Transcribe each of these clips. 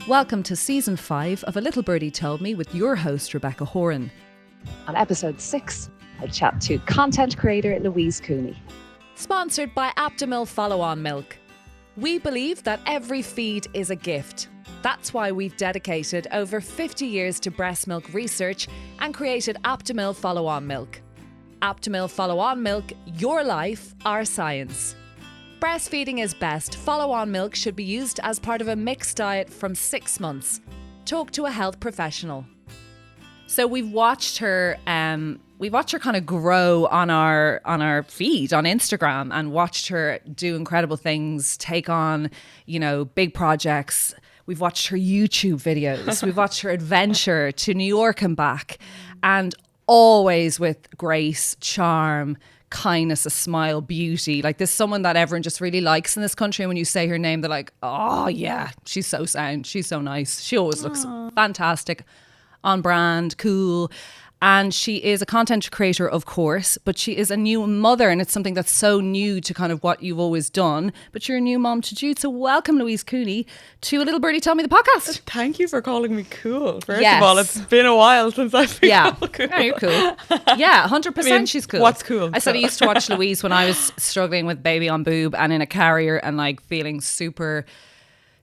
Welcome to Season 5 of A Little Birdie Told Me with your host, Rebecca Horan. On episode 6, I chat to content creator Louise Cooney. Sponsored by Aptamil Follow-On Milk. We believe that every feed is a gift. That's why we've dedicated over 50 years to breast milk research and created Aptamil Follow-On Milk. Aptamil Follow-On Milk, your life, our science. Breastfeeding is best. Follow-on milk should be used as part of a mixed diet from 6 months. Talk to a health professional. So we've watched her kind of grow on our feed on Instagram, and watched her do incredible things, take on, big projects. We've watched her YouTube videos. We've watched her adventure to New York and back, and always with grace, charm, kindness, a smile, beauty. Like, there's someone that everyone just really likes in this country, and when you say her name, they're like, oh yeah, she's so sound, she's so nice, she always looks fantastic, on brand, cool. And she is a content creator, of course, but she is a new mother, and it's something that's so new to kind of what you've always done. But you're a new mom to Jude. So welcome, Louise Cooney, to A Little Birdie Tell Me, the podcast. Thank you for calling me cool. First of all, it's been a while since I've been cool. Yeah, you're cool. Yeah, 100% she's cool. What's cool? I said I used to watch Louise when I was struggling with baby on boob and in a carrier and like feeling super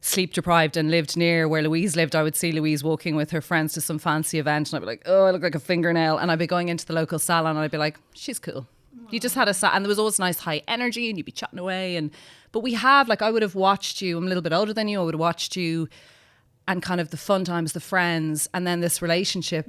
sleep deprived, and lived near where Louise lived. I would see Louise walking with her friends to some fancy event, and I'd be like, oh, I look like a fingernail. And I'd be going into the local salon and I'd be like, she's cool. You just had and there was always nice high energy, and you'd be chatting away. But we have, I would have watched you, I'm a little bit older than you, I would have watched you and kind of the fun times, the friends, and then this relationship.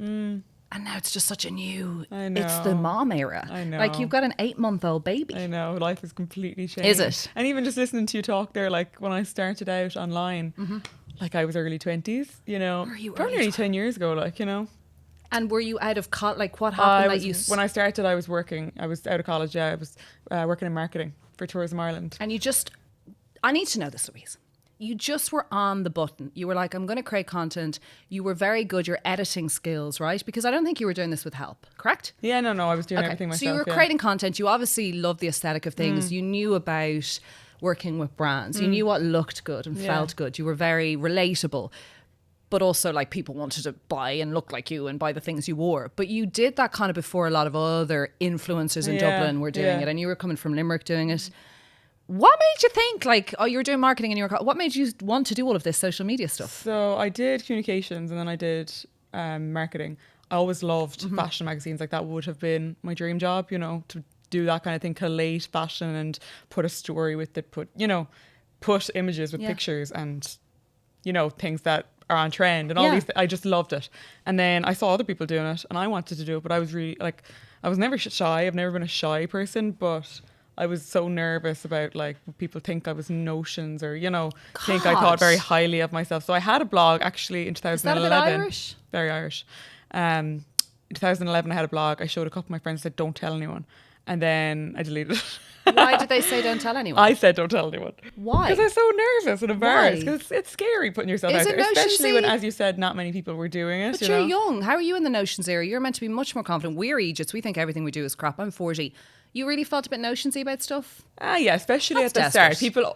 And now it's just such a new, it's the mom era. I know. Like, you've got an 8-month-old baby. I know, life has completely changed. Is it? And even just listening to you talk there, like when I started out online, like I was early 20s, Were you probably early 10 years ago, And were you out of college? Like, what happened when I started, I was working. I was out of college, I was working in marketing for Tourism Ireland. And I need to know this, Louise. You just were on the button. You were like, I'm going to create content. You were very good. Your editing skills, right? Because I don't think you were doing this with help, correct? Yeah, no, I was doing everything myself. So you were creating content. You obviously loved the aesthetic of things. You knew about working with brands. You knew what looked good and felt good. You were very relatable. But also, like, people wanted to buy and look like you and buy the things you wore. But you did that kind of before a lot of other influencers in Dublin were doing it. And you were coming from Limerick doing it. What made you think, you were doing marketing in New York? What made you want to do all of this social media stuff? So I did communications, and then I did marketing. I always loved fashion magazines. Like, that would have been my dream job, to do that kind of thing, collate fashion and put a story with it, put images with pictures and, things that are on trend and all these. I just loved it. And then I saw other people doing it, and I wanted to do it, but I was really, I was never shy. I've never been a shy person, but I was so nervous about people think I was notions, or think I thought very highly of myself. So I had a blog actually in 2011. Is that a bit Irish? Very Irish. In 2011 I had a blog. I showed a couple of my friends, said don't tell anyone, and then I deleted it. Why did they say don't tell anyone? I said don't tell anyone. Why? Because I was so nervous and embarrassed. Because it's scary putting yourself out there, especially when, as you said, not many people were doing it. But you're young. How are you in the notions era? You're meant to be much more confident. We're Egypts. We think everything we do is crap. I'm 40. You really felt a bit notionsy about stuff? Yeah, especially at the start. People,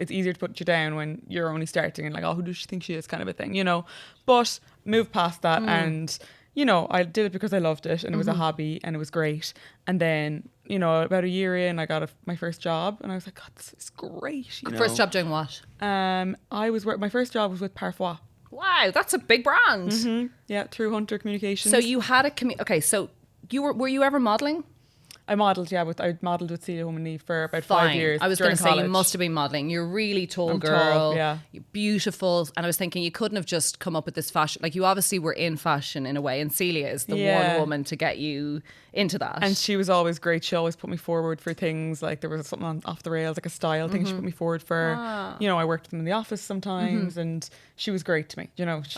it's easier to put you down when you're only starting and who does she think she is, kind of a thing, But move past that and, I did it because I loved it, and it was a hobby, and it was great. And then, about a year in, I got my first job, and I was like, God, this is great. First job doing what? My first job was with Parfois. Wow, that's a big brand. Yeah, through Hunter Communications. So you had so were you ever modelling? I modelled, I modelled with Celia Woman Eve for about 5 years. I was going to say, you must have been modelling. You're a really tall girl. Tall, You're beautiful. And I was thinking, you couldn't have just come up with this fashion. You obviously were in fashion in a way. And Celia is the one woman to get you into that. And she was always great. She always put me forward for things. There was something off the rails, a style thing she put me forward for. I worked with them in the office sometimes. And she was great to me.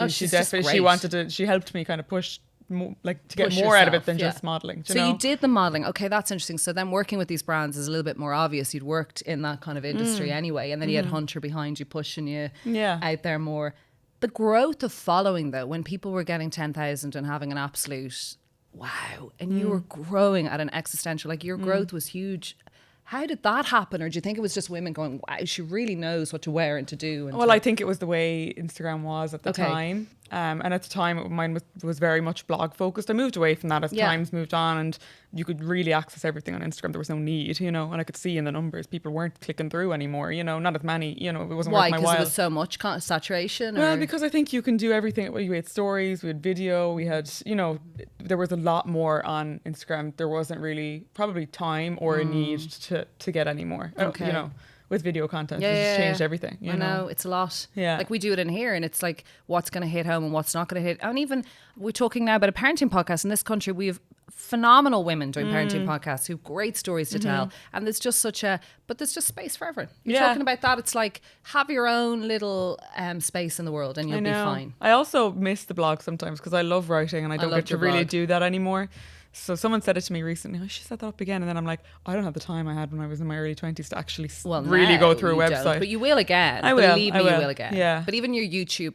She definitely, she helped me kind of push to get more out of it than just modelling. So you did the modelling. Okay, that's interesting. So then working with these brands is a little bit more obvious. You'd worked in that kind of industry anyway, and then you had Hunter behind you pushing you out there more. The growth of following, though, when people were getting 10,000 and having an absolute wow, and you were growing at an existential, your growth was huge. How did that happen? Or do you think it was just women going, wow, she really knows what to wear and to do? And Well, I think it was the way Instagram was at the Okay. time. And at the time, mine was very much blog focused. I moved away from that as times moved on, and you could really access everything on Instagram. There was no need, and I could see in the numbers, people weren't clicking through anymore, not as many, it wasn't why? worth my Because while. it was so much saturation? Well, or? because I think you can do everything. We had stories, we had video, we had, there was a lot more on Instagram. There wasn't really probably time or a need to get any more, Okay. with video content. It's just changed everything. I know, it's a lot. Yeah. Like we do it in here, and it's like what's going to hit home and what's not going to hit. And even we're talking now about a parenting podcast in this country. We have phenomenal women doing parenting podcasts who have great stories to tell. And there's just but there's just space for everyone. You're talking about that. It's like have your own little space in the world and you'll be fine. I also miss the blog sometimes because I love writing and I don't loved get to your really blog. do that anymore. So someone said it to me recently, I should set that up again. And then I'm like, I don't have the time I had when I was in my early 20s to actually really Now go through a you website. don't, but you will again. I will. Believe me, you will again. Yeah. But even your YouTube,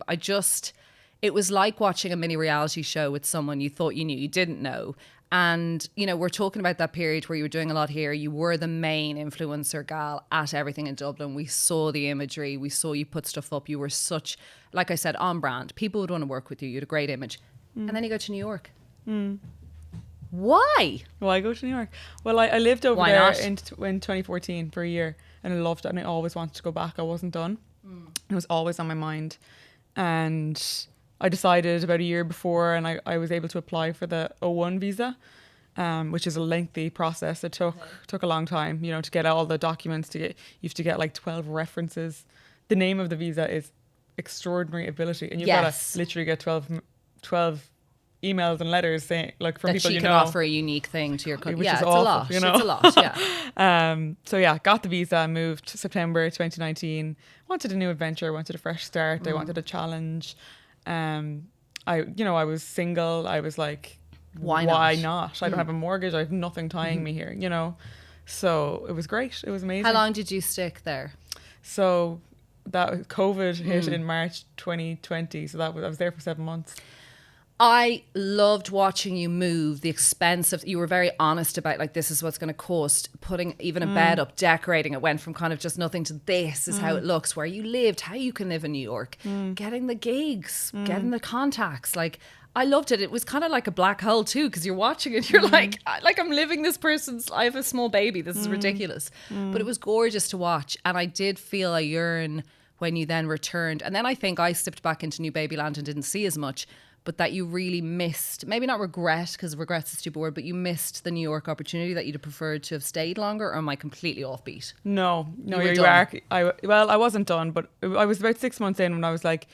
it was like watching a mini reality show with someone you thought you knew, you didn't know. And, we're talking about that period where you were doing a lot here. You were the main influencer gal at everything in Dublin. We saw the imagery. We saw you put stuff up. You were such, like I said, on brand. People would want to work with you. You had a great image. And then you go to New York. Why? Why go to New York? Well, I lived over Why there not? in 2014 for a year and I loved it and I always wanted to go back. I wasn't done. It was always on my mind. And I decided about a year before and I was able to apply for the O1 visa, which is a lengthy process. It took a long time, to get all the documents, you have to get like 12 references. The name of the visa is Extraordinary Ability. And you've got to literally get 12 emails and letters saying like from That people she you can know, offer a unique thing to your country. which Yeah, is it's awful, a lot. you know? It's a lot, yeah. So yeah, got the visa, moved September 2019. Wanted a new adventure, wanted a fresh start. I wanted a challenge. I was single. I was like, Why not? I don't have a mortgage. I have nothing tying me here. So it was great. It was amazing. How long did you stick there? So that COVID hit in March 2020. So I was there for 7 months. I loved watching you move. The expense of, you were very honest about like, this is what's going to cost putting even a bed up, decorating it, went from kind of just nothing to this is how it looks, where you lived, how you can live in New York, getting the gigs, getting the contacts. Like I loved it. It was kind of like a black hole too, because you're watching it, you're like I'm living this person's, I have a small baby. This is ridiculous. But it was gorgeous to watch. And I did feel a yearn when you then returned. And then I think I slipped back into New Babyland and didn't see as much. But that you really missed, maybe not regret, because regret's a stupid word, but you missed the New York opportunity that you'd have preferred to have stayed longer, or am I completely offbeat? No, were you done. are. I wasn't done, but I was about 6 months in when I was like,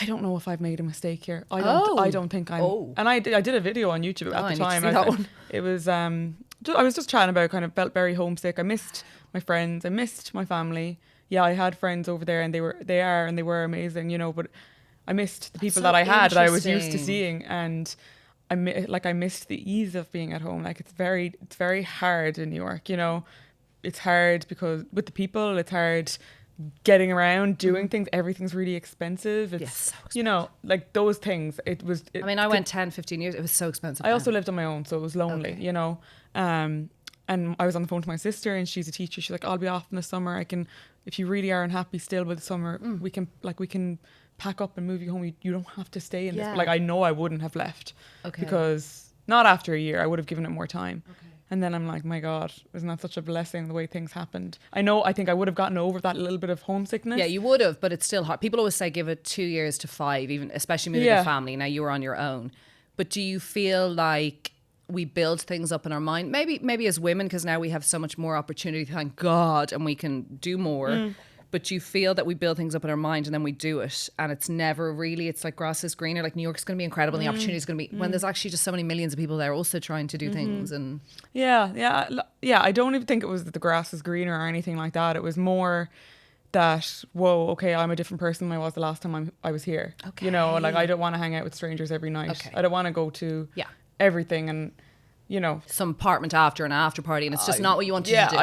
I don't know if I've made a mistake here. I don't think I'm. Oh. And I did a video on YouTube at I the need to time. see that one. It was I was just chatting about, kind of felt very homesick. I missed my friends. I missed my family. Yeah, I had friends over there, and they were amazing, but I missed the people so that I had that I was used to interesting. seeing, and I missed the ease of being at home. Like it's very hard in New York. It's hard because with the people, it's hard getting around, doing things. Everything's really expensive. It's Yes, so like those things. I went 10, 15 years. It was so expensive. I then. also lived on my own, so it was lonely. Okay. And I was on the phone to my sister, and she's a teacher. She's like, I'll be off in the summer. If you really are unhappy still with the summer, we can pack up and move you home. You don't have to stay in this. Yeah. Like I know I wouldn't have left, Okay. because not after a year, I would have given it more time. Okay. And then I'm like, my God, isn't that such a blessing the way things happened? I think I would have gotten over that little bit of homesickness. Yeah, you would have, but it's still hard. People always say give it 2 years to 5, even especially moving a family. Now you were on your own, but do you feel like we build things up in our mind? Maybe as women, because now we have so much more opportunity, thank God, and we can do more. But do you feel that we build things up in our mind and then we do it, and it's never really, it's like grass is greener, like New York's going to be incredible and the opportunity is going to be, when there's actually just so many millions of people there also trying to do things. And Yeah. I don't even think it was that the grass is greener or anything like that. It was more that, whoa, okay, I'm a different person than I was the last time I was here. Okay. Like I don't want to hang out with strangers every night. Okay. I don't want to go to Yeah. everything and, some apartment after an after party, and it's just not what you wanted to do.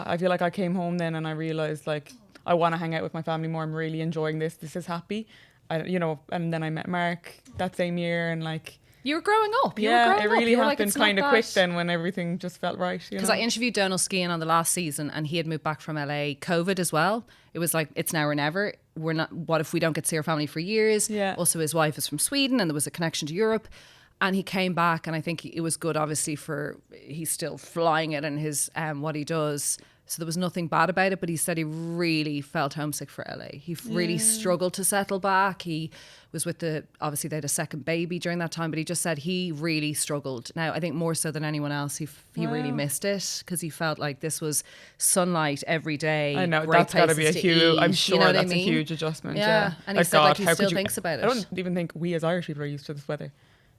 I feel like I came home then and I realized like I want to hang out with my family more. I'm really enjoying this. This is happy. And then I met Mark that same year, and like You were growing up. You were Yeah, growing it really up. happened kind of quick then when everything just felt right. Because I interviewed Donal Skian on the last season, and he had moved back from LA, COVID as well. It was like, it's now or never. We're not. What if we don't get to see our family for years? Yeah. Also, his wife is from Sweden, and there was a connection to Europe. And he came back, and I think it was good, obviously, for he's still flying it and his what he does. So there was nothing bad about it, but he said he really felt homesick for LA. He really struggled to settle back. He was with obviously they had a second baby during that time, but he just said he really struggled. Now, I think more so than anyone else, he really missed it because he felt like this was sunlight every day. I know, great that's got to be a places huge, eat, I'm sure you know what that's I mean? a huge adjustment. Yeah. And he said like he still thinks about it. I don't even think we as Irish people are used to this weather.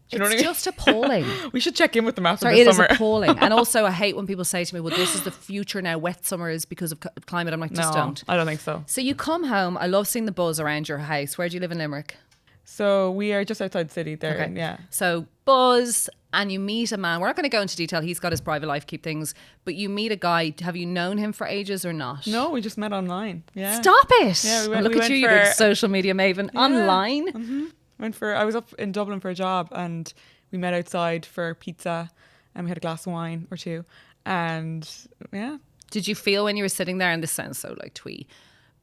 Do you know what I mean? Just appalling. We should check in with them after Sorry, this it is summer. appalling. And also, I hate when people say to me, well, this is the future now, wet summers because of climate. I'm like, just don't. I don't think so. So you come home. I love seeing the buzz around your house. Where do you live in Limerick? So we are just outside the city there. Okay. And yeah. So buzz, and you meet a man. We're not going to go into detail. He's got his private life, keep things. But you meet a guy. Have you known him for ages or not? No, we just met online. Yeah. Stop it. Yeah, Look at you, you big social media maven. Yeah. Online. Mm-hmm. I was up in Dublin for a job and we met outside for pizza and we had a glass of wine or two. And yeah. Did you feel when you were sitting there, and this sounds so like twee,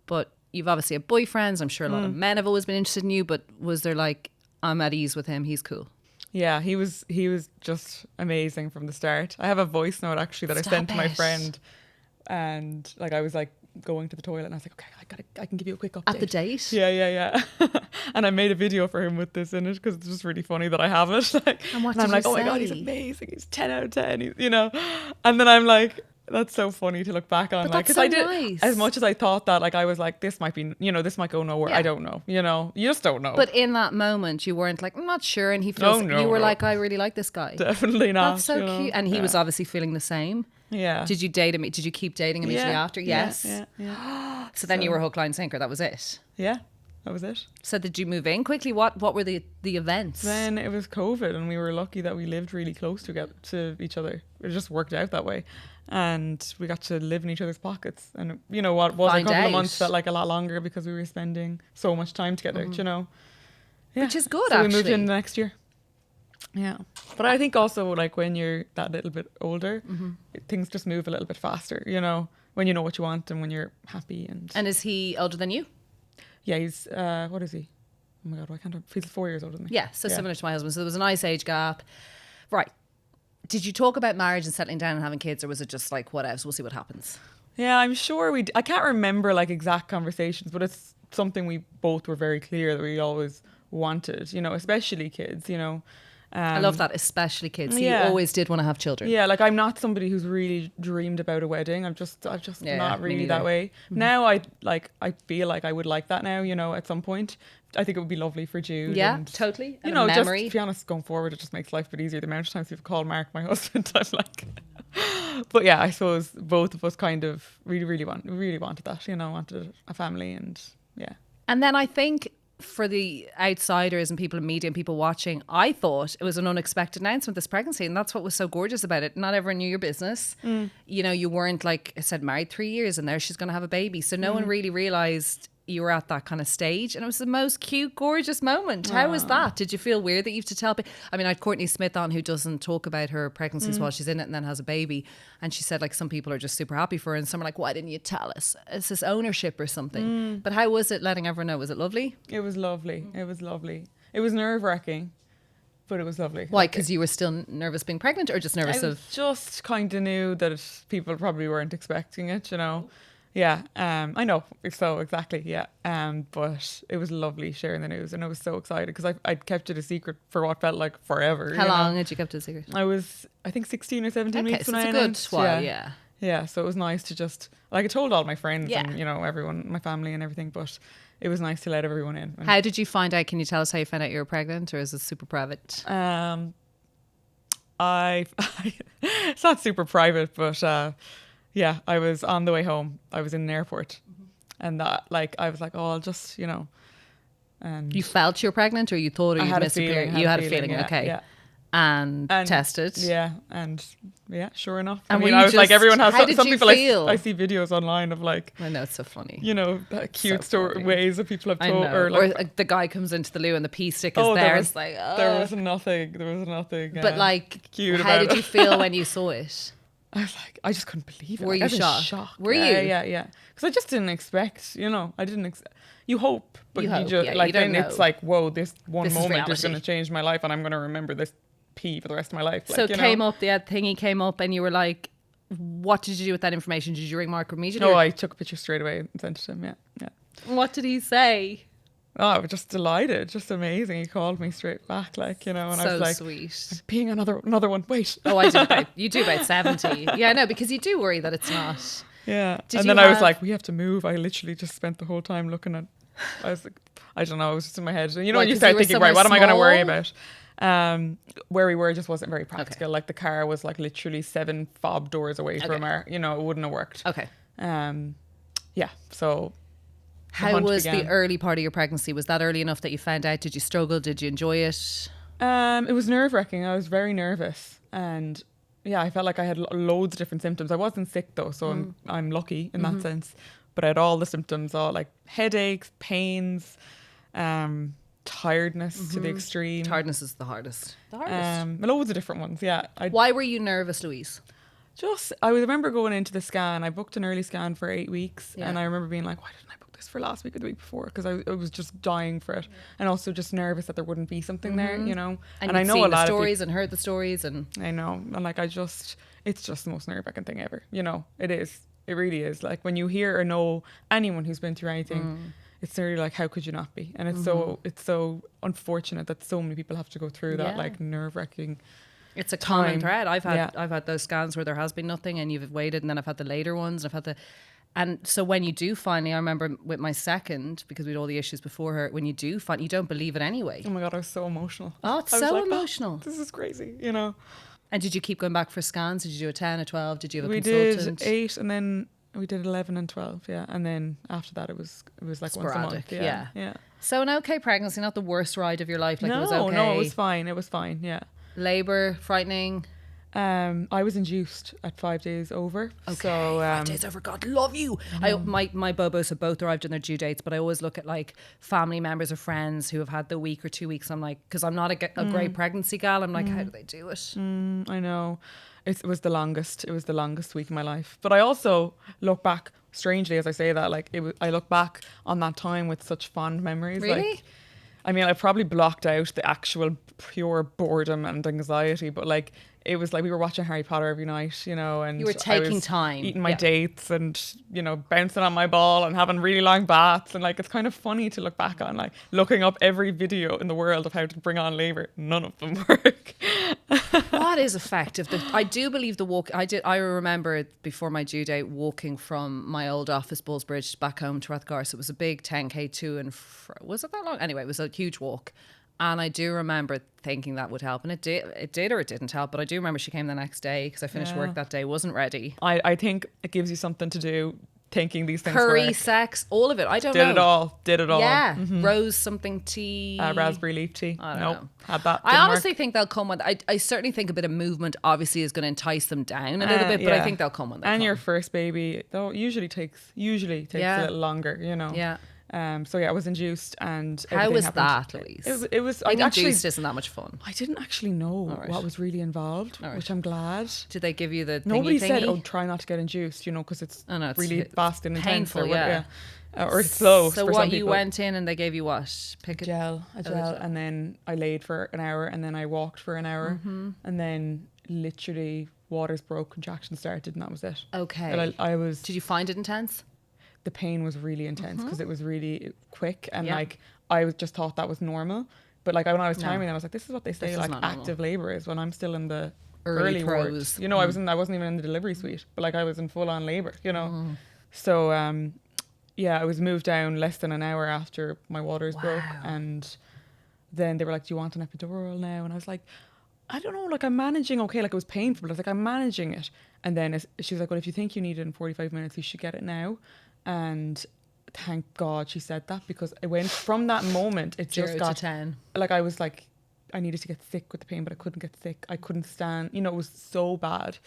but you've obviously had boyfriends. I'm sure a lot of men have always been interested in you, but was there like, I'm at ease with him, he's cool? Yeah, he was just amazing from the start. I have a voice note actually that I sent to my friend, and like I was like going to the toilet and I was like, okay, I can give you a quick update. At the date? Yeah. And I made a video for him with this in it because it's just really funny that I have it. Like, and what and I'm did like, you oh my God, say? he's amazing. He's 10 out of 10. He's, you know, and then I'm like, that's so funny to look back on. But Like, that's because so I did, nice. as much as I thought that, like, I was like, this might be, you know, this might go nowhere. Yeah. I don't know. You know, you just don't know. But in that moment, you weren't like, I'm not sure. And he feels, you were like, I really like this guy. Definitely not. That's so you know? cute. And he was obviously feeling the same. Yeah. Did you date him? Did you keep dating immediately after? Yes. Yeah. So then you were hook, line, sinker. That was it. Yeah. That was it. So did you move in quickly? What were the events? Then it was COVID and we were lucky that we lived really close to each other. It just worked out that way. And we got to live in each other's pockets. And you know what was a couple of months felt like a lot longer because we were spending so much time together, you know. Yeah. Which is good, so actually. we moved in the next year. Yeah. But I think also like when you're that little bit older, things just move a little bit faster, you know, when you know what you want and when you're happy. And is he older than you? Yeah, he's, what is he? Oh my God, why can't I? He's 4 years older than me. Yeah, so similar to my husband. So there was a nice age gap. Right. Did you talk about marriage and settling down and having kids, or was it just like, what else? We'll see what happens. Yeah, I'm sure I can't remember like exact conversations, but it's something we both were very clear that we always wanted, you know, especially kids, you know. I love that, especially kids. So you always did want to have children. Yeah, like I'm not somebody who's really dreamed about a wedding. I'm just not really that way. Now I feel like I would like that now, you know, at some point. I think it would be lovely for Jude. Yeah, and, totally. You know, just to be honest, going forward, it just makes life a bit easier. The amount of times people call Mark my husband, I'm like, but yeah, I suppose both of us kind of really wanted that, you know, wanted a family and yeah. And then I think for the outsiders and people in media and people watching, I thought it was an unexpected announcement, this pregnancy, and that's what was so gorgeous about it. Not everyone knew your business. You know, you weren't, like I said, married 3 years and there she's going to have a baby. So no one really realised you were at that kind of stage, and it was the most cute, gorgeous moment. How was that? Did you feel weird that you have to tell people? I mean, I had Courtney Smith on, who doesn't talk about her pregnancies while she's in it and then has a baby, and she said like some people are just super happy for her and some are like, why didn't you tell us? It's this ownership or something. But how was it letting everyone know? Was it lovely? It was lovely. It was lovely. It was nerve-wracking, but it was lovely. Why? Because you were still nervous being pregnant, or just nervous I of? just kind of knew that people probably weren't expecting it, you know. Yeah, I know. So exactly, yeah. But it was lovely sharing the news, and I was so excited because I'd kept it a secret for what felt like forever. How long had you kept it a secret? I was, I think, 16 or 17 weeks so when it's I a good announced. while, yeah. Yeah, so it was nice to just, like, I told all my friends Yeah. and, you know, everyone, my family and everything, but it was nice to let everyone in. And How did you find out? Can you tell us how you found out you were pregnant, or is it super private? It's not super private, but yeah, I was on the way home. I was in an airport, and that, like, I was like, oh, I'll just, you know. And You felt you were pregnant, or you thought, or I you had a missed a feeling. period? You had a feeling, yeah, okay. Yeah. and tested. Yeah, and yeah, sure enough. And I mean, were you I was like, just- everyone has how did some you people. feel? I see videos online of like, I know, it's so funny. you know, that cute So story funny. ways that people have I told, know. or like, the guy comes into the loo and the pee stick is oh, there. there It's like, oh. there was nothing. But like, cute how about did it. you feel when you saw it? I was like, I just couldn't believe it. Were Like, you I was in shocked? shock. Were Yeah, you? yeah. Because I just didn't expect, you know, I didn't. You hope, but You you, hope, just yeah, like you don't then it's know. like, whoa, this one This is moment is reality. going to change my life, and I'm going to remember this pee for the rest of my life. Like, So you it came know? up, the thingy came up, and you were like, what did you do with that information? Did you ring Mark immediately? No, or- I took a picture straight away and sent it to him. Yeah. What did he say? Oh, I was just delighted, just amazing. He called me straight back, like, you know, and I So was like, sweet. being another one. Wait. Oh, I do about, you do about 70. Yeah, no, because you do worry that it's not. Yeah. Did And you then I was have- like, we have to move. I literally just spent the whole time looking at. I was like, I don't know. It was just in my head. You know, Why, when you 'cause start you were thinking, right, somewhere what am I going to worry small? about? Where we were just wasn't very practical. Like the car was like literally 7 fob doors away from our, you know, it wouldn't have worked. Okay. Yeah. So How hunt was the began. early part of your pregnancy? Was that early enough that you found out? Did you struggle? Did you enjoy it? It was nerve wracking. I was very nervous, and yeah, I felt like I had loads of different symptoms. I wasn't sick though, so I'm lucky in that sense. But I had all the symptoms, all like headaches, pains, tiredness to the extreme. Tiredness is the hardest. The hardest. Loads of different ones. Yeah, Why were you nervous, Louise? I remember going into the scan. I booked an early scan for 8 weeks, Yeah. and I remember being like, why didn't I book this for last week or the week before? Because I was just dying for it, and also just nervous that there wouldn't be something there, you know. And I you'd know seen a lot the of stories and heard the stories and I know, and like it's just the most nerve-wracking thing ever. You know, it is. It really is. Like when you hear or know anyone who's been through anything, it's really like, how could you not be? And it's so unfortunate that so many people have to go through that Yeah. like nerve-wracking. it's a common Time. thread. I've Yeah. had those scans where there has been nothing and you've waited, and then I've had the later ones. And so when you do finally, I remember with my second, because we had all the issues before her, when you do find, you don't believe it anyway. Oh my god, I was so emotional. Oh, it's I was so like, emotional. this is crazy. You know, And did you keep going back for scans? Did you do a 10, a 12? Did you have a we consultant? did 8, and then we did 11 and 12. Yeah, and then after that, it was like once a month. Sporadic, Yeah, yeah. yeah. So an okay pregnancy, not the worst ride of your life. Like no, it was okay. no, it was fine. It was fine. Yeah. Labour, frightening. I was induced at 5 days over. Okay, So 5 days over. God, love you. My bobos have both arrived on their due dates, but I always look at like family members or friends who have had the week or 2 weeks. I'm like, because I'm not a great pregnancy gal. I'm like, how do they do it? I know. It was the longest. It was the longest week of my life. But I also look back, strangely, as I say that, like I look back on that time with such fond memories. Really? Like, I mean, I probably blocked out the actual pure boredom and anxiety, but like it was like we were watching Harry Potter every night, you know, and You were I taking was time. eating my Yeah. dates and, you know, bouncing on my ball and having really long baths. And like it's kind of funny to look back on, like looking up every video in the world of how to bring on labour. None of them work. What is effective? I do believe the walk. I remember before my due date walking from my old office, Bullsbridge, back home to Rathgar. So it was a big 10k to and was it that long? Anyway, it was a huge walk. And I do remember thinking that would help, and it did or it didn't help. But I do remember she came the next day because I finished work that day, wasn't ready. I think it gives you something to do, thinking these things Curry, work. sex, all of it. I don't know. Did it all. Yeah, rose something tea. Raspberry leaf tea. I don't Nope. know. Had that. I Didn't honestly work. think they'll come with. I certainly think a bit of movement obviously is going to entice them down a little bit, but I yeah. think they'll come when they And come. your first baby, though, usually takes Yeah. a little longer, you know. Yeah. So yeah, I was induced, and How everything was happened. that, Louise? It was. Being I actually. induced isn't that much fun. I didn't actually know right. what was really involved, All right. which I'm glad. Did they give you the Nobody thingy? said, "Oh, try not to get induced," you know, because it's Oh, no, it's really fast and intense, painful, or yeah. or it's slow. So for what some you people. went in and they gave you what? Pick a gel, and then I laid for an hour, and then I walked for an hour, Mm-hmm. and then literally waters broke, contractions started, and that was it. Okay. And I was. Did you find it intense? The pain was really intense because it was really quick, and Yeah. like just thought that was normal. But like when I was timing, I was like, "This is what they say is like not normal. active labor is," when I'm still in the Early early ward. throes. You know, I wasn't even in the delivery suite, but like I was in full on labor. You know, so yeah, I was moved down less than an hour after my waters broke, and then they were like, "Do you want an epidural now?" And I was like, "I don't know, like I'm managing okay." Like it was painful, but I was like, "I'm managing it." And then she was like, "Well, if you think you need it in 45 minutes, you should get it now." And thank God she said that, because it went from that moment, it 0 just to got 10. like I was like I needed to get sick with the pain, but I couldn't get sick. I couldn't stand, you know, it was so bad.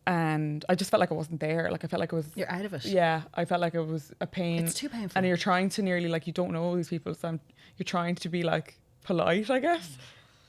And I just felt like I wasn't there. Like I felt like it was... You're out of it. Yeah, I felt like it was a pain. It's too painful. And you're trying to nearly, like, you don't know these people, so you're trying to be, like, polite, I guess. Do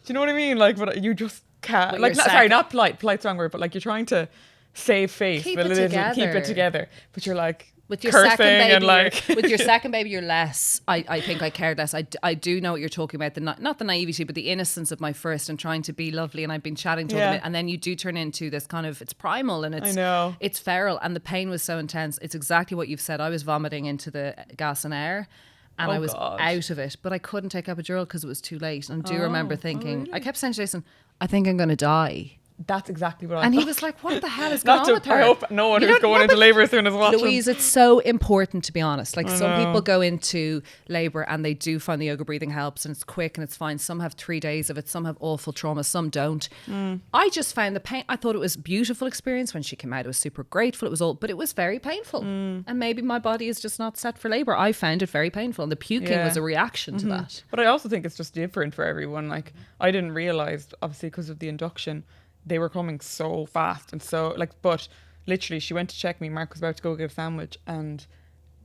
you know what I mean? Like, but you just can't... But like, sorry, not polite. Polite's the wrong word, but, like, you're trying to save face. Keep but it keep it together. together. But you're, like... With your cursing second baby, and like with your second baby, you're less. I think I cared less. I do know what you're talking about. Not the naivety, but the innocence of my first and trying to be lovely. And I've been chatting to them, and then you do turn into this kind of, it's primal and it's feral, and the pain was so intense. It's exactly what you've said. I was vomiting into the gas and air. And I was out of it, but I couldn't take epidural because it was too late. And I do remember thinking, really? I kept saying to Jason, I think I'm going to die. That's exactly what I And thought. he was like, what the hell is going on with her? I hope no one You who's don't- going no, into but labour soon is watching. Louise, it's so important to be honest. Like some know. people go into labour and they do find the yoga breathing helps and it's quick and it's fine. Some have 3 days of it. Some have awful trauma. Some don't. I just found the pain. I thought it was a beautiful experience when she came out. It was super grateful. It was all, but it was very painful. And maybe my body is just not set for labour. I found it very painful. And the puking was a reaction to that. But I also think it's just different for everyone. Like I didn't realise, obviously, because of the induction, they were coming so fast and so like. But literally, she went to check me. Mark was about to go get a sandwich, and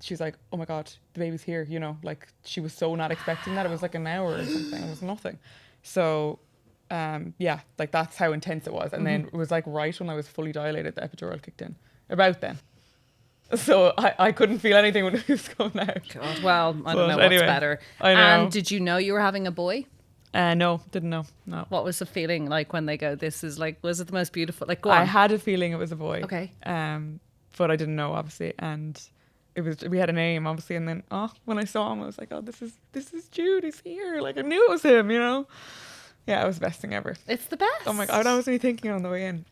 she's like, "Oh my god, the baby's here!" You know, like she was so not expecting that. It was like an hour or something. It was nothing. So, yeah, like that's how intense it was. And then it was like right when I was fully dilated, the epidural kicked in. About then. So I couldn't feel anything when it was coming out. God, well, I don't But know anyway, what's better. I know. And did you know you were having a boy? No, didn't know. No. What was the feeling like when they go, this is like, was it the most beautiful? Like, go I on. had a feeling it was a boy. Okay. But I didn't know, obviously, and it was, we had a name, obviously, and then when I saw him, I was like, oh, this is Jude. He's here. Like I knew it was him. You know. Yeah, it was the best thing ever. It's the best. Oh my god! I was only thinking on the way in,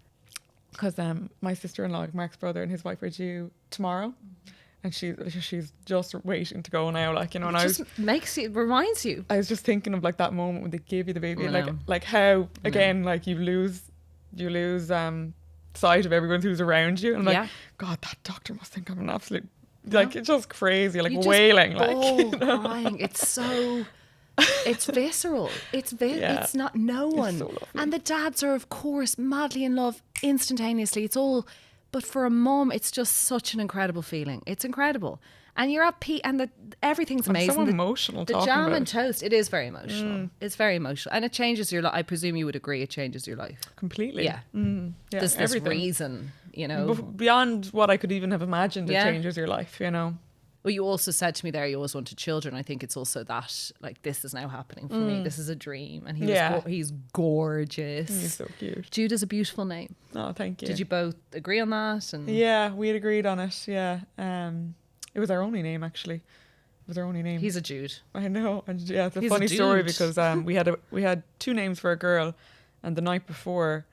because my sister-in-law, Mark's brother, and his wife are due tomorrow. And she's just waiting to go now, like, you know. And It just reminds you. I was just thinking of like that moment when they gave you the baby, I and know. like how again like you lose sight of everyone who's around you, and I'm Yeah. like, God, that doctor must think I'm an absolute like it's just crazy, like You just wailing, like bawl, you know? crying. It's so. It's visceral. Yeah. It's not no one. so lovely. And the dads are, of course, madly in love instantaneously. It's all. But for a mom, it's just such an incredible feeling. It's incredible. And you're at peace, and everything's I'm amazing. so emotional The talking jam about and it. toast, it is very emotional. It's very emotional. And it changes your life. I presume you would agree it changes your life. Completely. Yeah. Yeah, There's this everything. reason, you know. Beyond what I could even have imagined, it Yeah. changes your life, you know. Well, you also said to me there you always wanted children. I think it's also that, like, this is now happening for me. This is a dream. And he's gorgeous. He's so cute. Jude is a beautiful name. Oh, thank you. Did you both agree on that? And Yeah, we had agreed on it. Yeah. It was our only name, actually. It was our only name. He's a Jude. I know, and yeah, it's a He's a funny story dude. because we had 2 names for a girl, and the night before,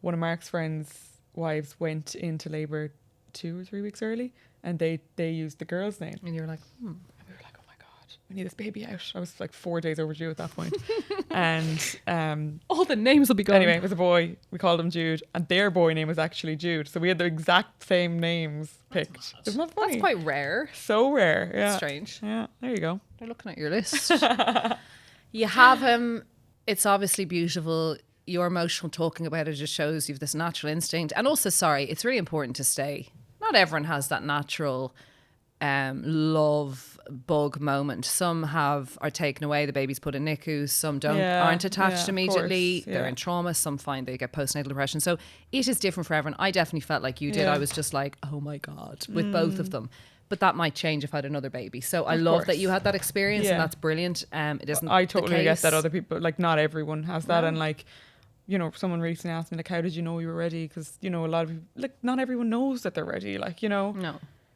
one of Mark's friends' wives went into labour 2 or 3 weeks early, and they used the girl's name, And you're like, and we were like, oh my god, we need this baby out. I was like 4 days overdue at that point, and all the names will be gone. anyway, it was a boy. We called him Jude, and their boy name was actually Jude, so we had the exact same names picked. Isn't that funny? That's quite rare. So rare. Yeah. Strange. Yeah, there you go. They're looking at your list. You have him. It's obviously beautiful. Your emotional talking about it just shows you've this natural instinct. And also, sorry, it's really important to stay. Not everyone has that natural love bug moment. Some are taken away, the baby's put in NICU. Some aren't attached of immediately. course, They're yeah. in trauma. Some find they get postnatal depression. So it is different for everyone. I definitely felt like you did. Yeah. I was just like, oh my God, with both of them. But that might change if I had another baby. So I Of love that course. you had that experience, Yeah. and that's brilliant. It isn't. I the totally get that case. other people, like, not everyone has that. No. And like, you know, someone recently asked me, like, how did you know you were ready? Because, you know, a lot of people, like, not everyone knows that they're ready, like, you know. No.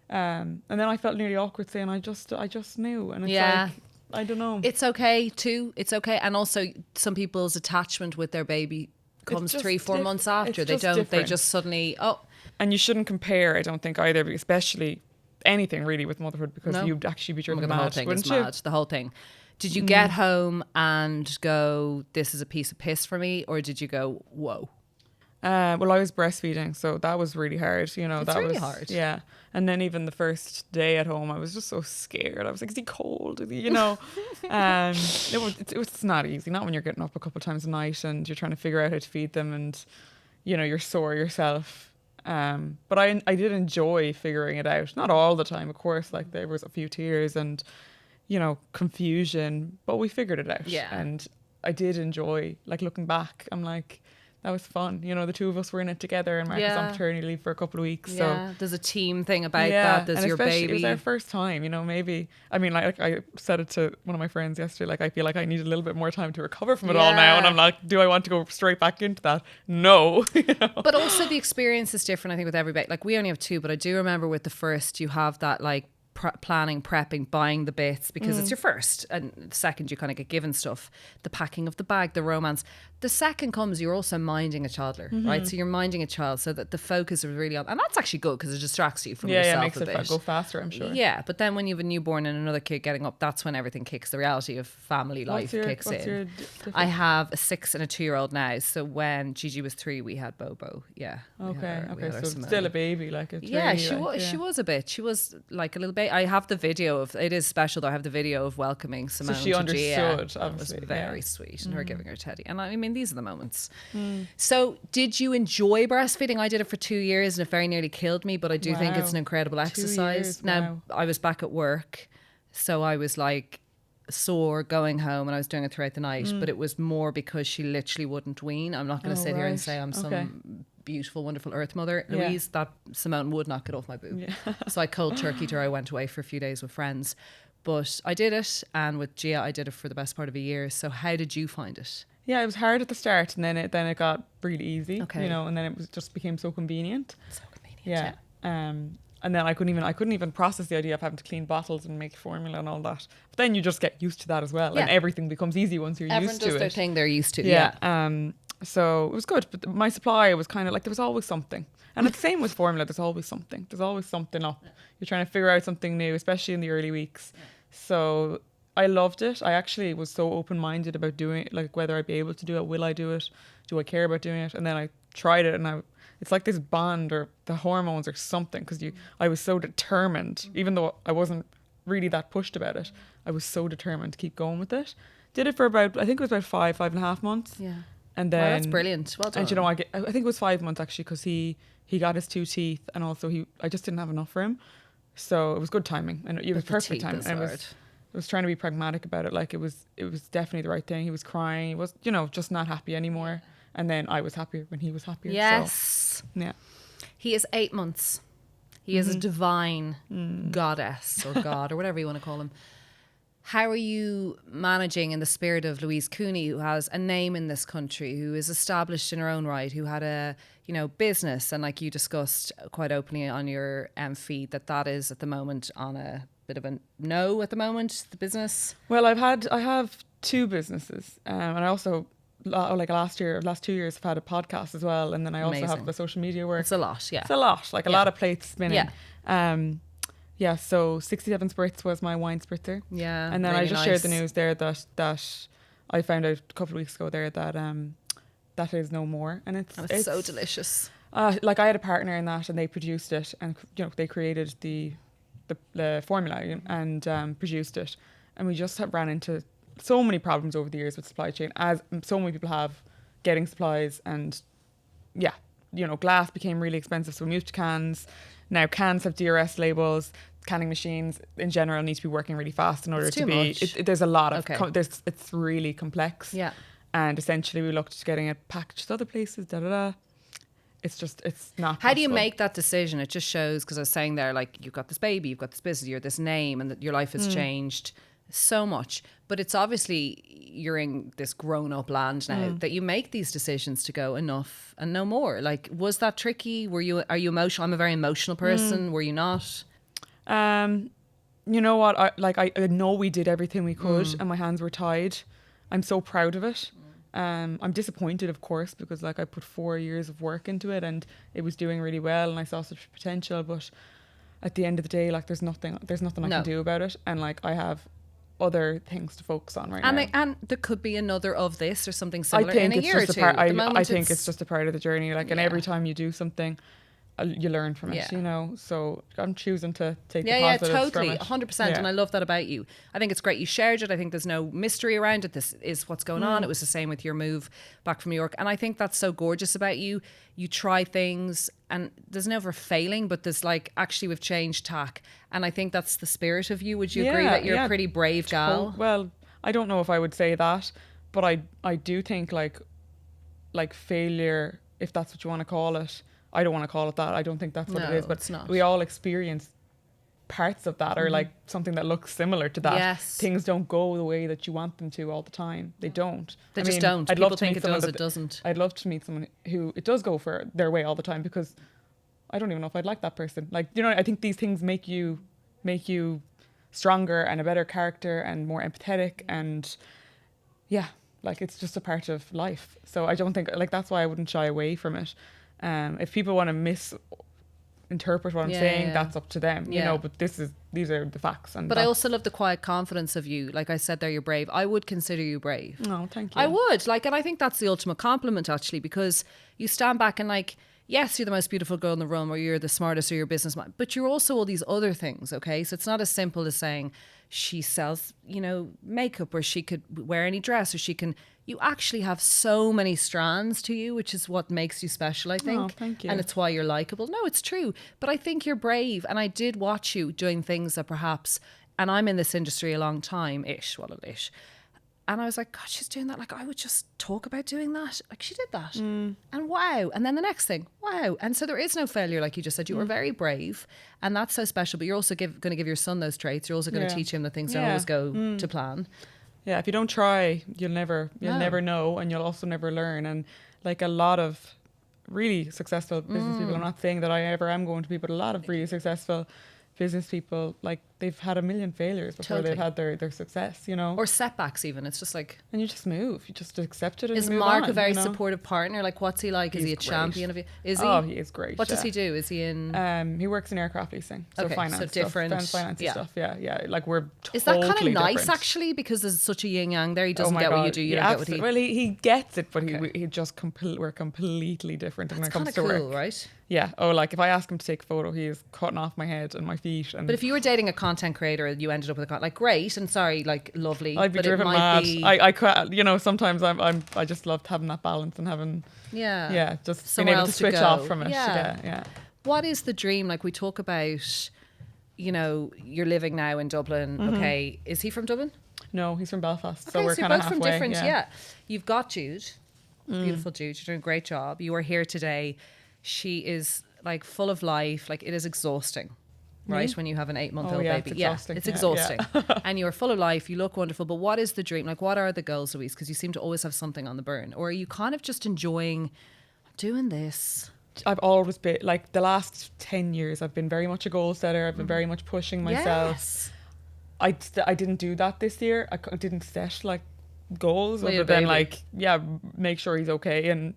And then I felt nearly awkward saying I just knew, and it's Yeah. like, I don't know. It's okay too. It's okay. And also some people's attachment with their baby comes just 3-4 months after. it's They just don't. They different. just suddenly. Oh, And you shouldn't compare, I don't think, either, especially anything really with motherhood, because No. you'd actually be oh my driven God, the whole mad, thing wouldn't is you? mad. The whole thing. Did you get home and go, "This is a piece of piss for me," or did you go, "Whoa"? Well, I was breastfeeding, so that was really hard. You know, It's that really was hard. Yeah, and then even the first day at home, I was just so scared. I was like, "Is he cold?" You know, it's not easy. Not when you're getting up a couple of times a night and you're trying to figure out how to feed them, and you know you're sore yourself. But I did enjoy figuring it out. Not all the time, of course. Like there was a few tears and you know confusion, but we figured it out. Yeah. And I did enjoy, like looking back, I'm like, that was fun. You know, the two of us were in it together, and Mark was on paternity leave for a couple of weeks. Yeah, there's a team thing about Yeah, that. There's and your especially baby. it was our first time, you know, maybe. I mean, like I said it to one of my friends yesterday, like I feel like I need a little bit more time to recover from it all now. And I'm like, do I want to go straight back into that? No. You know? But also the experience is different, I think, with every baby. Like we only have two, but I do remember with the first, you have that like planning, prepping, buying the bits because it's your first, and the second you kind of get given stuff, the packing of the bag, the romance. The second comes, you're also minding a toddler, right? So you're minding a child, so that the focus is really on, and that's actually good because it distracts you from yourself makes a bit. it go faster, I'm sure. Yeah, but then when you have a newborn and another kid getting up, that's when everything kicks. The reality of family life kicks in. I have a 6 and a 2-year-old now. So when Gigi was 3, we had Bobo. Yeah. Okay. We had our So Simone. still a baby, like a 3. Yeah, she like, was. She was a bit. She was like a little baby. I have the video of it. Is special though. I have the video of welcoming Simone. So she to understood. Gia. Obviously, it was very sweet, and her giving her teddy. And I mean, these are the moments. Mm. So, did you enjoy breastfeeding? I did it for 2 years, and it very nearly killed me. But I do think it's an incredible 2 exercise. years, Now I was back at work, so I was like sore going home, and I was doing it throughout the night. But it was more because she literally wouldn't wean. I'm not going to sit here and say I'm some beautiful, wonderful earth mother, Louise. That Simone would not get off my boob. So I cold turkeyed her. I went away for a few days with friends, but I did it. And with Gia, I did it for the best part of a year. So how did you find it? Yeah, it was hard at the start, and then it got really easy. Okay. You know, and then it was just became so convenient. So convenient. Yeah. And then I couldn't even process the idea of having to clean bottles and make formula and all that. But then you just get used to that as well, and everything becomes easy once you're Everyone used to it. does their thing they're used to. Yeah. So it was good, but my supply was kind of like there was always something. And it's the same with formula. There's always something. There's always something up. You're trying to figure out something new, especially in the early weeks. So I loved it. I actually was so open-minded about doing it, like whether I'd be able to do it, will I do it, do I care about doing it? And then I tried it, and it's like this bond, or the hormones or something, because I was so determined, even though I wasn't really that pushed about it. I was so determined to keep going with it. Did it for about, I think it was about 5.5 months. Yeah. And then, Wow, that's brilliant. Well done. And you know, I think it was 5 months actually, because he got his 2 teeth, and also I just didn't have enough for him, so it was good timing, and it was perfect timing. And I was trying to be pragmatic about it. Like it was definitely the right thing. He was crying. He was, you know, just not happy anymore. And then I was happier when he was happier. Yes. So, yeah. He is 8 months. He is a divine goddess or god or whatever you want to call him. How are you managing in the spirit of Louise Cooney, who has a name in this country, who is established in her own right, who had a, you know, business, and like you discussed quite openly on your feed, that is at the moment on a bit of a no at the moment, the business? Well, I have 2 businesses, and I also, like last 2 years, I've had a podcast as well, and then I also have the social media work. It's a lot, yeah. It's a lot, like a lot of plates spinning. Yeah. Yeah, so 67 Spritz was my wine spritzer. Yeah, and then really I just nice. shared the news there that I found out a couple of weeks ago there that that is no more, and it's so delicious. Like I had a partner in that, and they produced it, and you know they created the formula and produced it, and we just ran into so many problems over the years with supply chain, as so many people have, getting supplies, and yeah, you know, glass became really expensive, so we moved to cans. Now cans have DRS labels. Canning machines in general need to be working really fast in order to be. There's a lot of. It's really complex. Yeah. And essentially, we looked at getting it packaged to other places. It's not. How do you make that decision? It just shows, because I was saying there, like, you've got this baby, you've got this business, you're this name, and that your life has changed so much. But it's obviously you're in this grown-up land now that you make these decisions to go enough and no more. Like, was that tricky? Are you emotional? I'm a very emotional person. Were you not? You know what? I know we did everything we could, and my hands were tied. I'm so proud of it. I'm disappointed, of course, because like I put 4 years of work into it, and it was doing really well, and I saw such potential. But at the end of the day, like there's nothing I can do about it. And like I have other things to focus on right And now. and there could be another of this or something I similar think in a it's year or just two. a part. At the moment, I think it's just a part of the journey. Like, and Yeah. every time you do something, you learn from it. Yeah. You know. So I'm choosing to take the yeah, positives totally, from it. 100%. And I love that about you. I think it's great you shared it. I think there's no mystery around it. This is what's going on. It was the same with your move back from New York. And I think that's so gorgeous about you. You try things and there's never failing, but there's like, actually, we've changed tack. And I think that's the spirit of you. Would you agree that you're a pretty brave gal? Well, I don't know if I would say that, but I do think like failure, if that's what you want to call it. I don't want to call it that. I don't think that's what it is. But it's not. we all experience parts of that, or like something that looks similar to that. Yes. Things don't go the way that you want them to all the time. They don't. They just don't. I'd People love to think meet it does, someone it doesn't. I'd love to meet someone who it does go for their way all the time, because I don't even know if I'd like that person. Like, you know, I think these things make you stronger and a better character and more empathetic, and yeah, like it's just a part of life. So I don't think, like, that's why I wouldn't shy away from it. If people want to misinterpret what I'm saying, that's up to them, you know, but these are the facts. And But I also love the quiet confidence of you. Like I said there, you're brave. I would consider you brave. Oh, thank you. I would. Like, and I think that's the ultimate compliment, actually, because you stand back and, like, yes, you're the most beautiful girl in the room, or you're the smartest, or you're a businessman, but you're also all these other things, okay? So it's not as simple as saying she sells, you know, makeup, or she could wear any dress, or she can... You actually have so many strands to you, which is what makes you special, I think. Oh, thank you. And it's why you're likable. No, it's true. But I think you're brave. And I did watch you doing things that perhaps... And I'm in this industry a long time, ish. And I was like, God, she's doing that. Like, I would just talk about doing that. Like, she did that. And wow. And then the next thing, wow. And so there is no failure, like you just said. You were very brave. And that's so special. But you're also going to give your son those traits. You're also going to teach him that things don't always go to plan. Yeah, if you don't try, you'll never know, and you'll also never learn. And like a lot of really successful business people, I'm not saying that I ever am going to be, but a lot of really successful business people, like, they've had a million failures before they've had their success, you know. Or setbacks even. It's just like... And you just move. You just accept it and Is move Mark on, a very you know? supportive partner? Like, what's he like? Is he a He's champion great. of you? Is he? Oh, he is great. What does he do? Is he in... He works in aircraft leasing, so Okay, finance so stuff, different, finance yeah. stuff. Yeah. Like, we're Is that totally kind of nice, different. actually? Because there's such a yin yang there. He Oh doesn't my get what you God. do. You Yeah, don't get what he... Well, he gets it, but Okay. he just we're completely different when That's it comes kind to of cool, work. right? Yeah. Oh, like if I ask him to take a photo, he is cutting off my head and my feet. And But if you were dating a content creator, you ended up with a like, great, and sorry, like, lovely. I'd be but driven it might mad. Be, You know, sometimes I just loved having that balance and having just somewhere being able to else switch go. off from it. Yeah. Yeah. What is the dream? Like, we talk about, you know, you're living now in Dublin. Okay, is he from Dublin? No, he's from Belfast, Okay, so we're so you're kind of both halfway. from different. Yeah. You've got Jude, beautiful Jude. You're doing a great job. You are here today. She is like full of life. Like, it is exhausting, right? When you have an 8-month-old yeah, baby. it's exhausting. It's Yeah, exhausting. And you're full of life. You look wonderful. But what is the dream? Like, what are the goals, Louise? Because you seem to always have something on the burn. Or are you kind of just enjoying doing this? I've always been, like, the last 10 years, I've been very much a goal setter. I've been very much pushing myself. Yes. I didn't do that this year. I didn't set like goals Well, other your than baby. like, make sure he's okay and,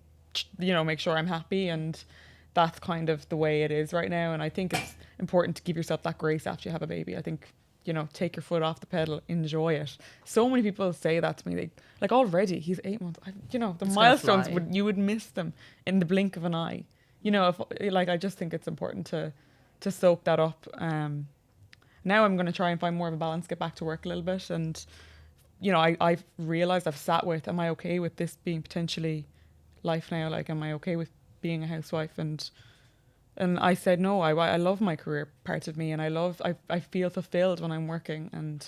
you know, make sure I'm happy. And that's kind of the way it is right now. And I think it's important to give yourself that grace after you have a baby. I think, you know, take your foot off the pedal, enjoy it. So many people say that to me. They, like, already he's 8 months. You know, the It's gonna milestones fly. you would miss them in the blink of an eye. You know, I just think it's important to soak that up. Now I'm going to try and find more of a balance, get back to work a little bit. And, you know, I've realised I've sat with, am I okay with this being potentially life now? Like, am I okay with being a housewife? And I said, no, I love my career part of me. And I feel fulfilled when I'm working. And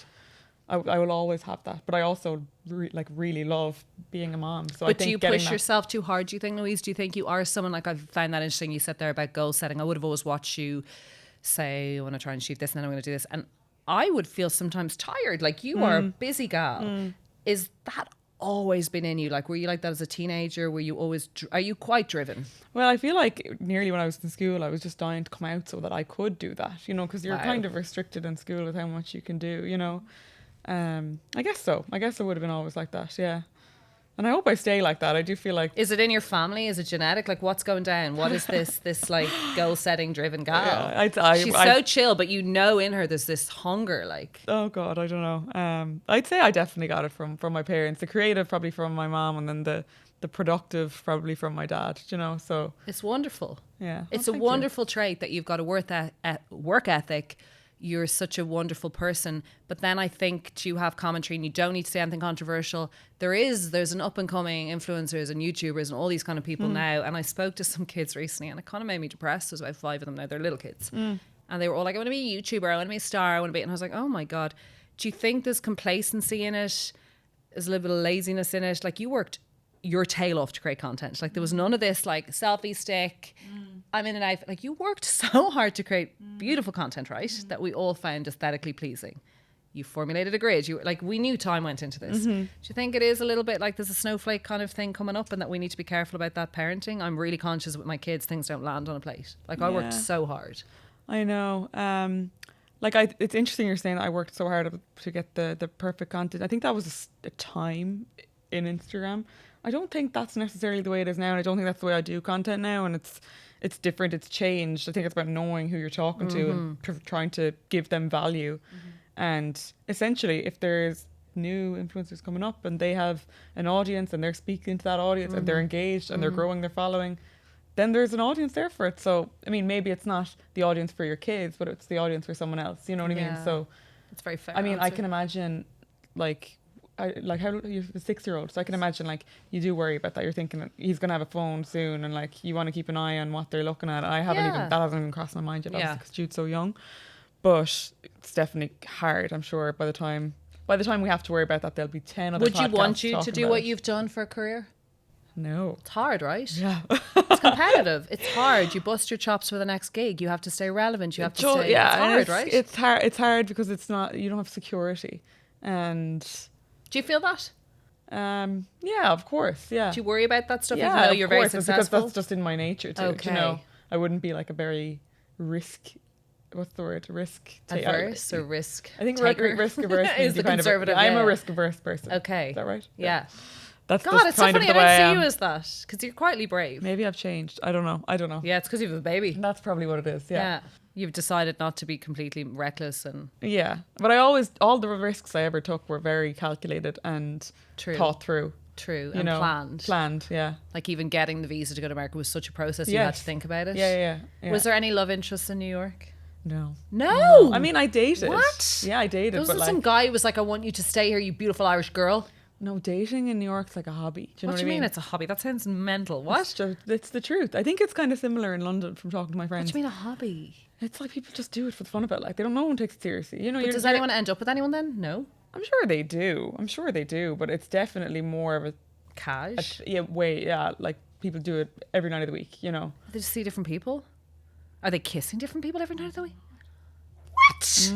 I will always have that. But I also really love being a mom. So I But think do you getting push yourself too hard, do you think, Louise? Do you think you are someone, like, I've found that interesting, you said there about goal setting. I would have always watched you say, I want to try and achieve this and then I'm going to do this. And I would feel sometimes tired. Like, you are a busy gal. Is that always been in you? Like, were you like that as a teenager? Were you always, are you quite driven? Well, I feel like nearly when I was in school, I was just dying to come out so that I could do that, you know, because you're Wow. kind of restricted in school with how much you can do, you know. I guess so. I guess I would have been always like that, yeah. And I hope I stay like that. I do feel like... Is it in your family? Is it genetic? Like, what's going down? What is this like goal-setting driven gal? Yeah, She's so chill, but you know in her there's this hunger, like... Oh, God, I don't know. I'd say I definitely got it from my parents. The creative probably from my mom, and then the productive probably from my dad, you know, so... It's wonderful. Yeah. It's a wonderful trait that you've got a work ethic. You're such a wonderful person. But then I think you have commentary and you don't need to say anything controversial. There's an up and coming influencers and YouTubers and all these kind of people now. And I spoke to some kids recently and it kind of made me depressed. There's about 5 of them now. They're little kids. And they were all like, I want to be a YouTuber. I want to be a star. I want to be... And I was like, oh my God. Do you think there's complacency in it? There's a little bit of laziness in it? Like, you worked your tail off to create content. Like, there was none of this like selfie stick. I'm in and out. Like, you worked so hard to create beautiful content, right? That we all found aesthetically pleasing. You formulated a grid. We knew time went into this. Do you think it is a little bit like there's a snowflake kind of thing coming up and that we need to be careful about that parenting? I'm really conscious with my kids, things don't land on a plate. Like, I worked so hard. I know. It's interesting you're saying that I worked so hard to get the perfect content. I think that was a time in Instagram. I don't think that's necessarily the way it is now, and I don't think that's the way I do content now, and it's different, it's changed. I think it's about knowing who you're talking to and trying to give them value. And essentially, if there's new influencers coming up and they have an audience and they're speaking to that audience and they're engaged and they're growing their following, then there's an audience there for it. So, I mean, maybe it's not the audience for your kids, but it's the audience for someone else. You know what I mean? So it's very fair. I mean, I can imagine how you're a 6-year-old, so I can imagine like you do worry about that. You're thinking he's gonna have a phone soon, and like you want to keep an eye on what they're looking at. That hasn't even crossed my mind yet, obviously, because Jude's so young. But it's definitely hard. I'm sure by the time we have to worry about that, there'll be 10 other. Would you want you to do what you've done for a career? No. It's hard, right? Yeah. It's competitive. It's hard. You bust your chops for the next gig. You have to stay relevant. You have to stay. Yeah, it's hard, right? It's hard. It's hard because it's not. You don't have security, and. Do you feel that? Yeah, of course. Yeah. Do you worry about that stuff? Yeah, even though you're very successful. Because that's just in my nature too. Okay. You know, I wouldn't be like a very what's the word? Averse or risk? I think risk averse is the conservative. I'm a risk averse person. Okay. Is that right? Yeah. That's God, it's so kind funny. of the I way don't see you as that because you're quietly brave. Maybe I've changed. I don't know. Yeah, it's because you have a baby. That's probably what it is. Yeah. You've decided not to be completely reckless and... Yeah. But all the risks I ever took were very calculated and thought through. True. And planned. Planned, yeah. Like even getting the visa to go to America was such a process. You had to think about it. Yeah. Was there any love interests in New York? No. I mean, I dated. What? Yeah, I dated. There was some guy who was like, I want you to stay here, you beautiful Irish girl. No, dating in New York's like a hobby. Do you know what I mean? It's a hobby? That sounds mental. What? It's the truth. I think it's kind of similar in London from talking to my friends. What do you mean a hobby? It's like people just do it for the fun of it. Like no one takes it seriously. You know. But does anyone end up with anyone then? No. I'm sure they do. But it's definitely more of a cash. Like people do it every night of the week. You know. They just see different people. Are they kissing different people every night of the week? What?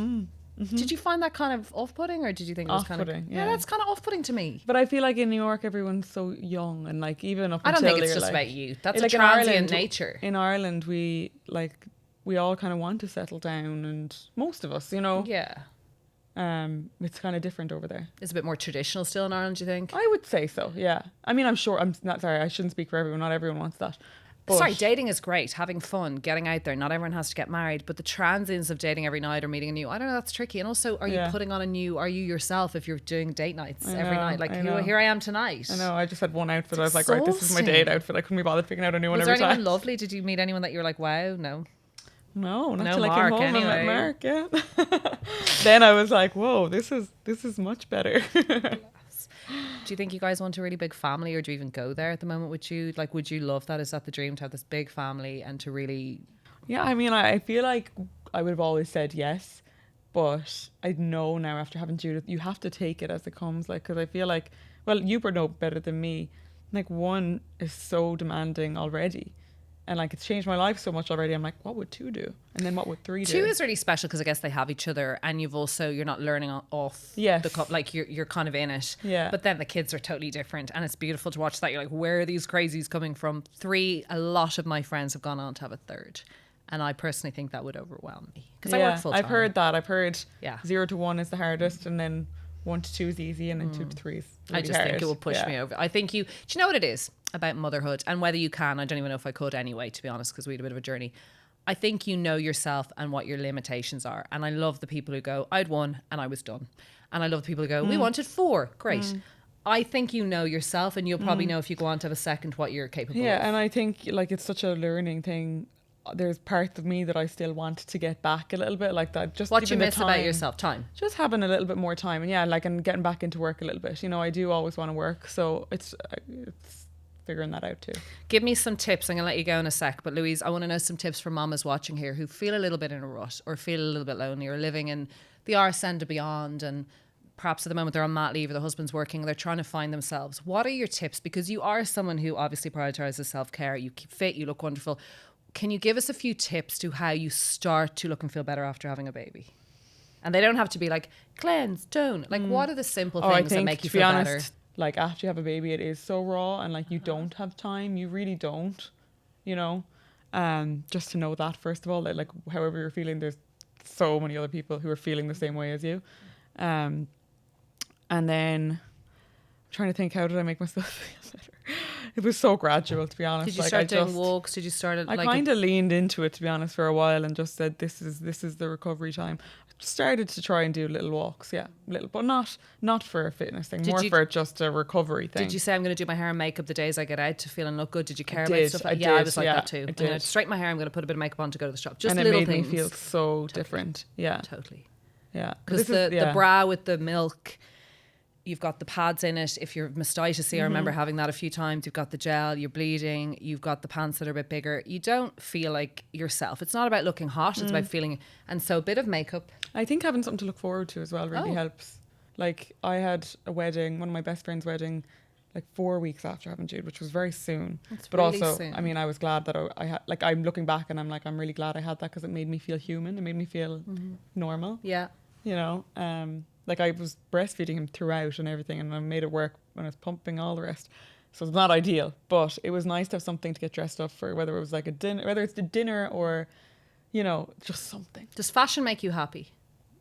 Did you find that kind of off-putting, or did you think it was kind of... Yeah, that's kind of off-putting to me. But I feel like in New York, everyone's so young, and like even up until... I don't think it's just about you. That's like a transient nature. In Ireland, we all kind of want to settle down, and most of us, you know. Yeah. It's kind of different over there. It's a bit more traditional still in Ireland, do you think? I would say so, yeah. I mean, I'm sure... I shouldn't speak for everyone. Not everyone wants that. Sorry, dating is great, having fun, getting out there. Not everyone has to get married, but the transience of dating every night or meeting a new, I don't know, that's tricky. And also, are you putting on are you yourself if you're doing date nights every night? Like, here I am tonight. I know, I just had one outfit. I was like, right, this is my date outfit. I couldn't be bothered picking out a new one every time. Was there anyone lovely? Did you meet anyone that you were like, wow, no? No, not no till I Mark, came home anyway. and met Mark, yeah. Then I was like, whoa, this is much better. Do you think you guys want a really big family, or do you even go there at the moment with Jude? Like, would you love that? Is that the dream, to have this big family and to really... Yeah, I mean, I feel like I would have always said yes, but I know now after having Jude, you have to take it as it comes. Like, because I feel like, well, you know better than me. Like, one is so demanding already. And like, it's changed my life so much already. I'm like, what would 2 do? And then what would 3 do? 2 is really special because I guess they have each other, and you're not learning off the cup. Like you're kind of in it. Yeah. But then the kids are totally different, and it's beautiful to watch that. You're like, where are these crazies coming from? 3, a lot of my friends have gone on to have a 3rd. And I personally think that would overwhelm me because I work full time. I've heard 0 to 1 is the hardest, and then 1 to 2 is easy, and then 2 to 3 is really I just think hard. it will push me over. I think do you know what it is about motherhood and whether you can, I don't even know if I could anyway, to be honest, because we had a bit of a journey. I think you know yourself and what your limitations are. And I love the people who go, I had 1 and I was done. And I love the people who go, we wanted 4. Great. I think you know yourself, and you'll probably know if you go on to have a second what you're capable of. Yeah, and I think like it's such a learning thing. There's parts of me that I still want to get back a little bit, like that. Just what you even the miss about time, yourself, time. just having a little bit more time, and yeah, like, and getting back into work a little bit. You know, I do always want to work, so it's figuring that out too. Give me some tips. I'm going to let you go in a sec. But Louise, I want to know some tips for mamas watching here who feel a little bit in a rut or feel a little bit lonely or living in the arse end and beyond, and perhaps at the moment they're on mat leave or the husband's working and they're trying to find themselves. What are your tips? Because you are someone who obviously prioritizes self-care. You keep fit, you look wonderful. Can you give us a few tips to how you start to look and feel better after having a baby? And they don't have to be like cleanse, tone. Like, what are the simple things that make you feel better? Like, after you have a baby, it is so raw, and like you don't have time. You really don't, you know. Just to know that, first of all, that like however you're feeling, there's so many other people who are feeling the same way as you. And then I'm trying to think, how did I make myself feel better? It was so gradual, to be honest. Did you start doing walks? Did you start I kind of leaned into it, to be honest, for a while, and just said, this is the recovery time. I started to try and do little walks, but not for a fitness thing, for just a recovery thing. Did you say, I'm going to do my hair and makeup the days I get out to feel and look good? Did you care about stuff? I was like that too. I'm going to straighten my hair. I'm going to put a bit of makeup on to go to the shop. Just little things. And it made me feel so different. Yeah. Totally. Yeah. Because the bra with the milk, you've got the pads in it. If you're mastitis, I remember having that a few times. You've got the gel, you're bleeding, you've got the pants that are a bit bigger. You don't feel like yourself. It's not about looking hot, it's about feeling. And so a bit of makeup. I think having something to look forward to as well really helps. Like, I had a wedding, one of my best friend's wedding, like 4 weeks after having Jude, which was very soon. But really also, soon. I mean, I was glad that I had, like, I'm looking back and I'm like, I'm really glad I had that, because it made me feel human. It made me feel normal. Yeah. You know, like, I was breastfeeding him throughout and everything, and I made it work when I was pumping, all the rest. So it's not ideal, but it was nice to have something to get dressed up for, whether it was like a dinner, whether it's the dinner or, you know, just something. Does fashion make you happy?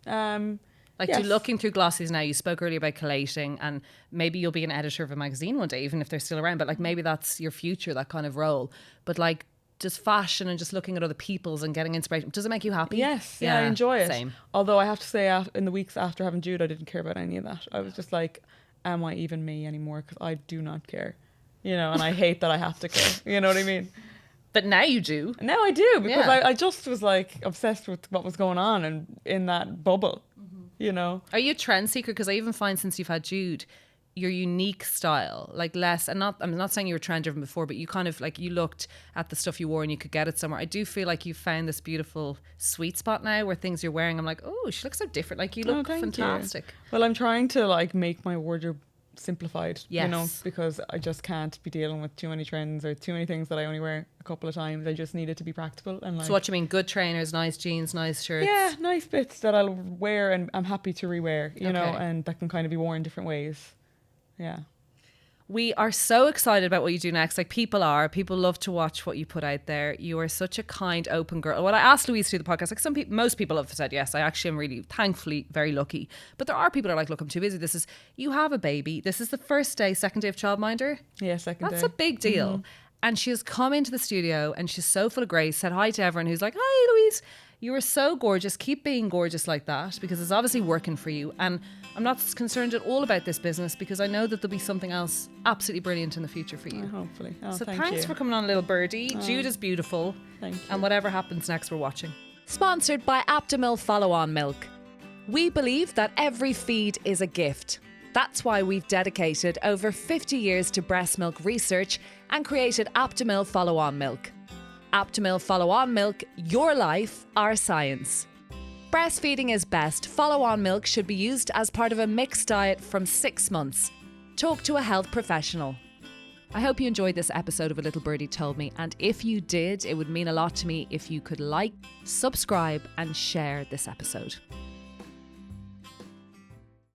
Yes. Do looking through glossies now, you spoke earlier about collating, and maybe you'll be an editor of a magazine one day, even if they're still around, but like maybe that's your future, that kind of role. But like, just fashion and just looking at other people's and getting inspiration, does it make you happy? Yes, yeah, I enjoy it. Same. Although I have to say, in the weeks after having Jude, I didn't care about any of that. I was just like, am I even me anymore? Because I do not care, you know, and I hate that I have to care. You know what I mean? But now you do. Now I do, because I just was like obsessed with what was going on and in that bubble, you know. Are you a trend seeker? Because I even find since you've had Jude, your unique style, like less, and I'm not saying you were trend driven before, but you kind of like, you looked at the stuff you wore and you could get it somewhere. I do feel like you found this beautiful sweet spot now where things you're wearing, I'm like, oh, she looks so different. Like, you look fantastic. You. Well, I'm trying to like make my wardrobe simplified, yes. You know, because I just can't be dealing with too many trends or too many things that I only wear a couple of times. I just need it to be practical. And like, so what you mean, good trainers, nice jeans, nice shirts? Yeah, nice bits that I'll wear and I'm happy to rewear, you know, and that can kind of be worn different ways. Yeah. We are so excited about what you do next. Like, people love to watch what you put out there. You are such a kind, open girl. When I asked Louise to do the podcast, like most people have said yes. I actually am really, thankfully, very lucky. But there are people that are like, look, I'm too busy. You have a baby. This is the second day of childminder. Yeah, second day. That's a big deal. And she has come into the studio and she's so full of grace, said hi to everyone who's like, hi, Louise. You are so gorgeous. Keep being gorgeous like that, because it's obviously working for you. And I'm not concerned at all about this business, because I know that there'll be something else absolutely brilliant in the future for you. Hopefully. So thanks for coming on, little birdie. Jude is beautiful. Thank you. And whatever happens next, we're watching. Sponsored by Aptamil Follow-On Milk. We believe that every feed is a gift. That's why we've dedicated over 50 years to breast milk research and created Aptamil Follow-On Milk. Aptamil Follow-On Milk, your life, our science. Breastfeeding is best. Follow-on milk should be used as part of a mixed diet from 6 months. Talk to a health professional. I hope you enjoyed this episode of A Little Birdie Told Me, and if you did, it would mean a lot to me if you could like, subscribe, and share this episode.